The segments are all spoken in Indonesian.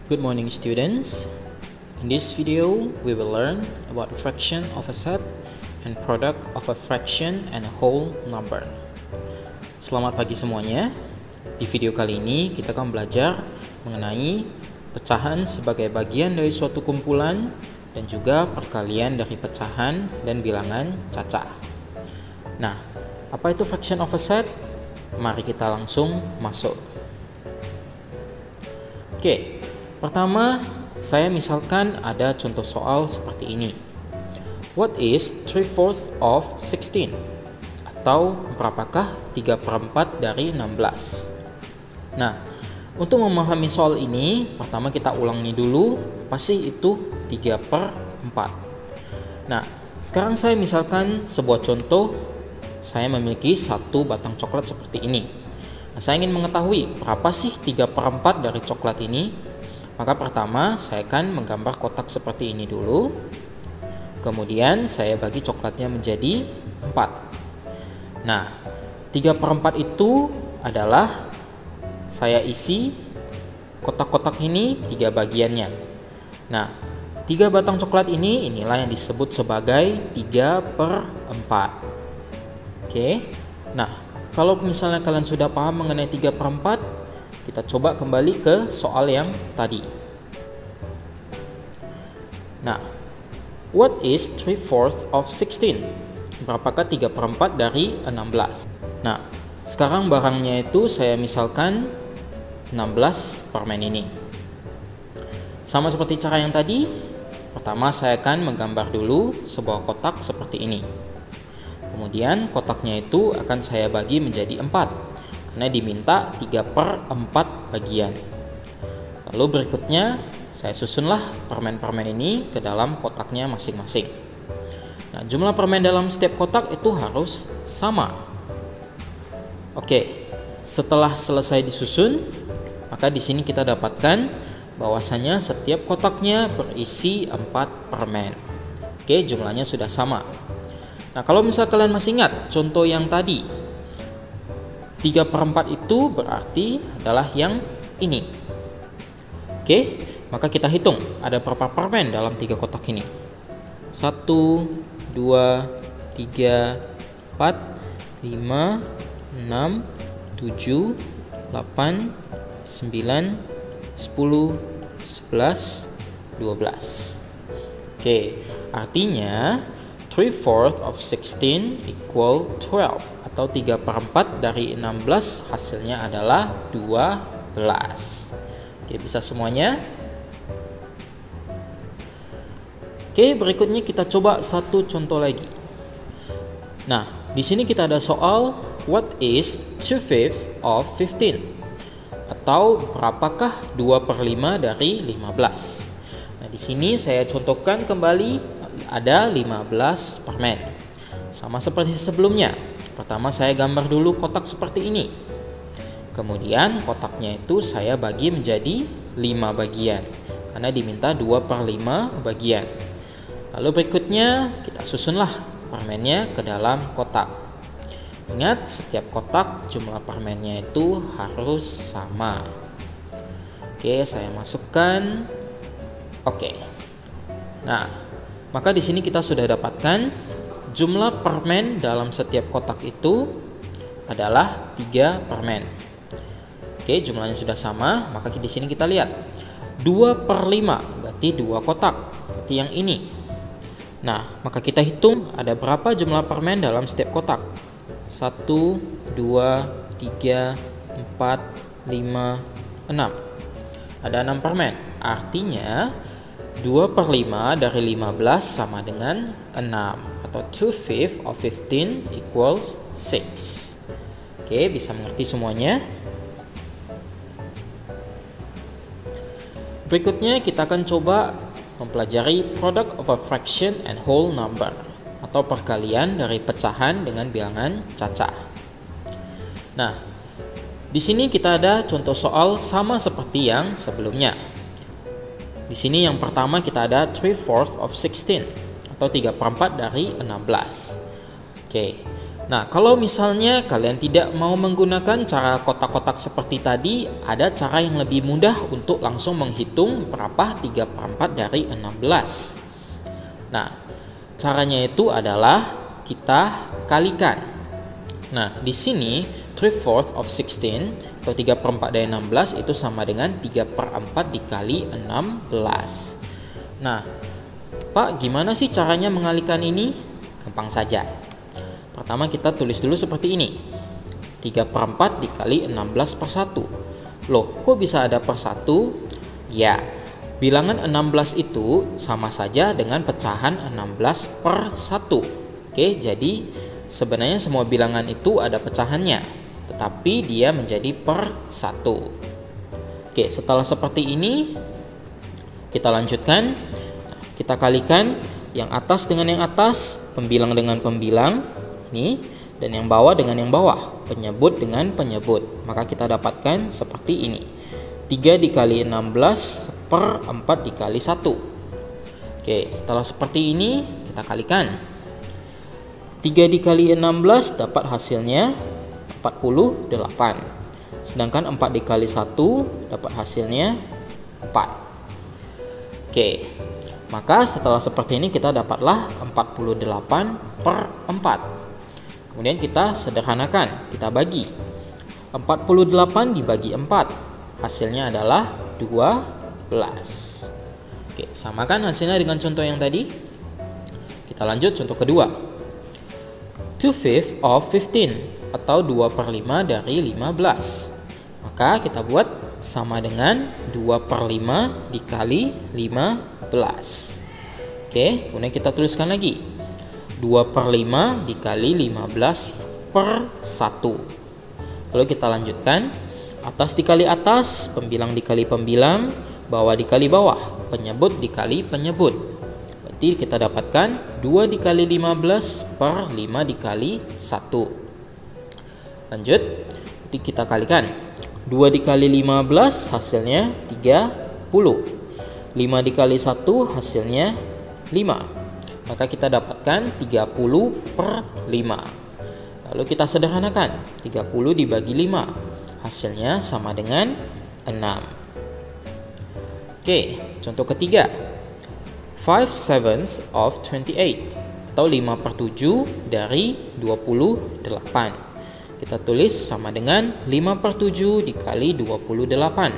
Good morning, students. In this video, we will learn about fraction of a set and product of a fraction and a whole number. Selamat pagi semuanya. Di video kali ini kita akan belajar mengenai pecahan sebagai bagian dari suatu kumpulan dan juga perkalian dari pecahan dan bilangan cacah. Nah, apa itu fraction of a set? Mari kita langsung masuk. Oke, pertama saya misalkan ada contoh soal seperti ini. What is 3/4 of 16? Atau berapakah 3/4 dari 16? Nah, untuk memahami soal ini, pertama kita ulangi dulu, apa sih itu 3/4? Nah, sekarang saya misalkan sebuah contoh, saya memiliki satu batang coklat seperti ini. Nah, saya ingin mengetahui berapa sih 3/4 dari coklat ini. Maka pertama saya akan menggambar kotak seperti ini dulu. Kemudian saya bagi coklatnya menjadi 4. Nah, 3/4 itu adalah saya isi kotak-kotak ini 3 bagiannya. Nah, 3 batang coklat ini inilah yang disebut sebagai 3/4. Oke. Nah, kalau misalnya kalian sudah paham mengenai 3/4, kita coba kembali ke soal yang tadi. Nah, what is 3/4 of 16? Berapakah 3/4 dari 16? Nah, sekarang barangnya itu saya misalkan 16 permen ini. Sama seperti cara yang tadi, pertama saya akan menggambar dulu sebuah kotak seperti ini. Kemudian kotaknya itu akan saya bagi menjadi 4 karena diminta 3/4 bagian. Lalu berikutnya saya susunlah permen-permen ini ke dalam kotaknya masing-masing. Nah, jumlah permen dalam setiap kotak itu harus sama. Oke, setelah selesai disusun, maka di sini kita dapatkan bahwasanya setiap kotaknya berisi 4 permen. Oke, jumlahnya sudah sama. Nah, kalau misal kalian masih ingat contoh yang tadi, 3/4 itu berarti adalah yang ini. Oke, maka kita hitung ada berapa permen dalam 3 kotak ini. 1, 2, 3, 4, 5, 6, 7, 8, 9, 10, 11, 12. Oke, artinya 3/4 of 16 equal 12, atau 3/4 dari 16 hasilnya adalah 12. Oke, bisa semuanya? Oke, berikutnya kita coba satu contoh lagi. Nah, di sini kita ada soal what is 2/5 of 15? Atau berapakah 2/5 dari 15? Nah, di sini saya contohkan kembali ada 15 permen. Sama seperti sebelumnya. Pertama saya gambar dulu kotak seperti ini. Kemudian kotaknya itu saya bagi menjadi 5 bagian karena diminta 2/5 bagian. Lalu berikutnya kita susunlah permennya ke dalam kotak. Ingat, setiap kotak jumlah permennya itu harus sama. Oke, saya masukkan. Oke. Nah, maka di sini kita sudah dapatkan jumlah permen dalam setiap kotak itu adalah 3 permen. Oke, jumlahnya sudah sama, maka di sini kita lihat 2/5 berarti 2 kotak, berarti yang ini. Nah, maka kita hitung ada berapa jumlah permen dalam setiap kotak. 1, 2, 3, 4, 5, 6. Ada 6 permen. Artinya 2/5 dari 15 sama dengan 6, atau 2/5 of 15 equals 6. Oke, bisa mengerti semuanya? Berikutnya kita akan coba mempelajari product of a fraction and whole number, atau perkalian dari pecahan dengan bilangan cacah. Nah, di sini kita ada contoh soal sama seperti yang sebelumnya. Di sini yang pertama kita ada 3/4 of 16 atau 3/4 dari 16. Oke. Nah, kalau misalnya kalian tidak mau menggunakan cara kotak-kotak seperti tadi, ada cara yang lebih mudah untuk langsung menghitung berapa 3/4 dari 16. Nah, caranya itu adalah kita kalikan. Nah, di sini 3/4 of 16 atau 3/4 dari 16 itu sama dengan 3/4 dikali 16. Nah, Pak, gimana sih caranya mengalihkan ini? Gampang saja. Pertama kita tulis dulu seperti ini. 3/4 dikali 16/1. Loh, kok bisa ada per 1? Ya, bilangan 16 itu sama saja dengan pecahan 16/1. Oke, jadi sebenarnya semua bilangan itu ada pecahannya, tetapi dia menjadi per 1. Oke, setelah seperti ini kita lanjutkan. Kita kalikan yang atas dengan yang atas, pembilang dengan pembilang ini, dan yang bawah dengan yang bawah, penyebut dengan penyebut. Maka kita dapatkan seperti ini. 3 dikali 16 per 4 dikali 1. Oke, setelah seperti ini kita kalikan. 3 dikali 16 dapat hasilnya 48. Sedangkan 4 dikali 1 dapat hasilnya 4. Oke, maka setelah seperti ini kita dapatlah 48 per 4. Kemudian kita sederhanakan, kita bagi. 48 dibagi 4, hasilnya adalah 12. Oke, samakan hasilnya dengan contoh yang tadi. Kita lanjut contoh kedua. 2/5 of 15 atau 2/5 dari 15. Maka kita buat sama dengan 2/5 dikali 15. Oke, kemudian kita tuliskan lagi. 2/5 dikali 15 per 1. Lalu kita lanjutkan. Atas dikali atas, pembilang dikali pembilang, bawah dikali bawah, penyebut dikali penyebut. Berarti kita dapatkan 2 dikali 15 per 5 dikali 1. Lanjut, nanti kita kalikan. 2 dikali 15 hasilnya 30. 5 dikali 1 hasilnya 5. Maka kita dapatkan 30 per 5. Lalu kita sederhanakan. 30 dibagi 5. Hasilnya sama dengan 6. Oke, contoh ketiga. 5/7 of 28 atau 5/7 dari 28. Kita tulis sama dengan 5/7 dikali 28.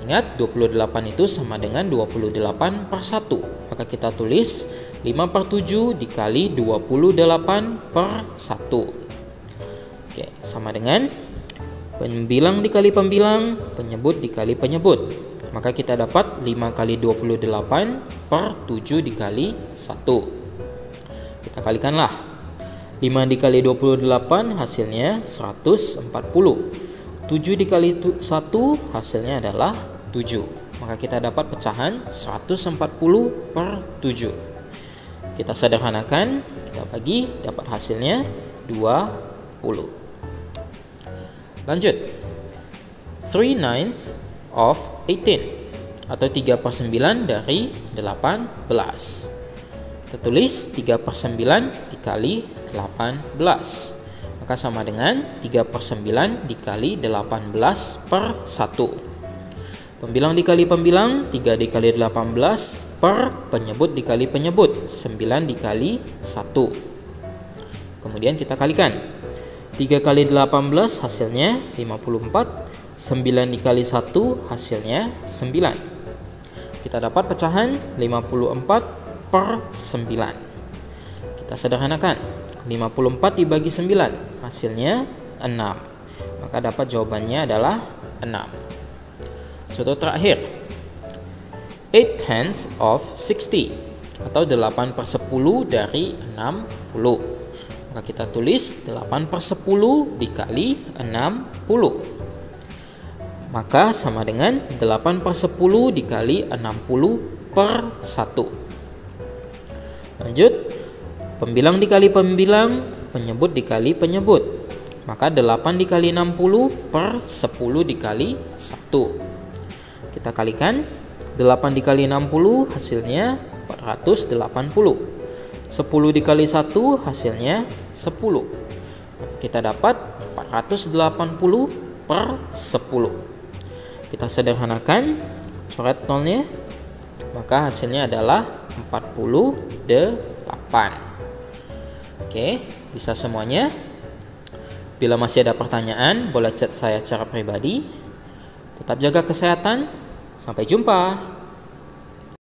Ingat, 28 itu sama dengan 28 per 1. Maka kita tulis 5/7 dikali 28 per 1. Oke, sama dengan pembilang dikali pembilang, penyebut dikali penyebut. Maka kita dapat 5 kali 28 per 7 dikali 1. Kita kalikanlah. 5 dikali 28 hasilnya 140. 7 dikali 1 hasilnya adalah 7. Maka kita dapat pecahan 140 per 7. Kita sederhanakan, kita bagi, dapat hasilnya 20. Lanjut. 3/9 of 18 atau 3/9 dari 18. Kita tulis 3/9 dikali 18. Maka sama dengan 3/9 dikali 18 per 1. Pembilang dikali pembilang, 3 dikali 18 per penyebut dikali penyebut, 9 dikali 1. Kemudian kita kalikan. 3 kali 18 hasilnya 54. 9 dikali 1 hasilnya 9. Kita dapat pecahan 54 per 9. Kita sederhanakan. 54 dibagi 9 hasilnya 6. Maka dapat jawabannya adalah 6. Contoh terakhir, 8/10 of 60 atau 8/10 dari 60. Maka kita tulis 8/10 dikali 60. Maka sama dengan 8/10 dikali 60 per 1. Lanjut, pembilang dikali pembilang, penyebut dikali penyebut. Maka 8 dikali 60 per 10 dikali 1. Kita kalikan. 8 dikali 60 hasilnya 480. 10 dikali 1 hasilnya 10. kita dapat 480 per 10. Kita sederhanakan, coret nolnya, maka hasilnya adalah 48. Oke, bisa semuanya. Bila masih ada pertanyaan, boleh chat saya secara pribadi. Tetap jaga kesehatan. Sampai jumpa.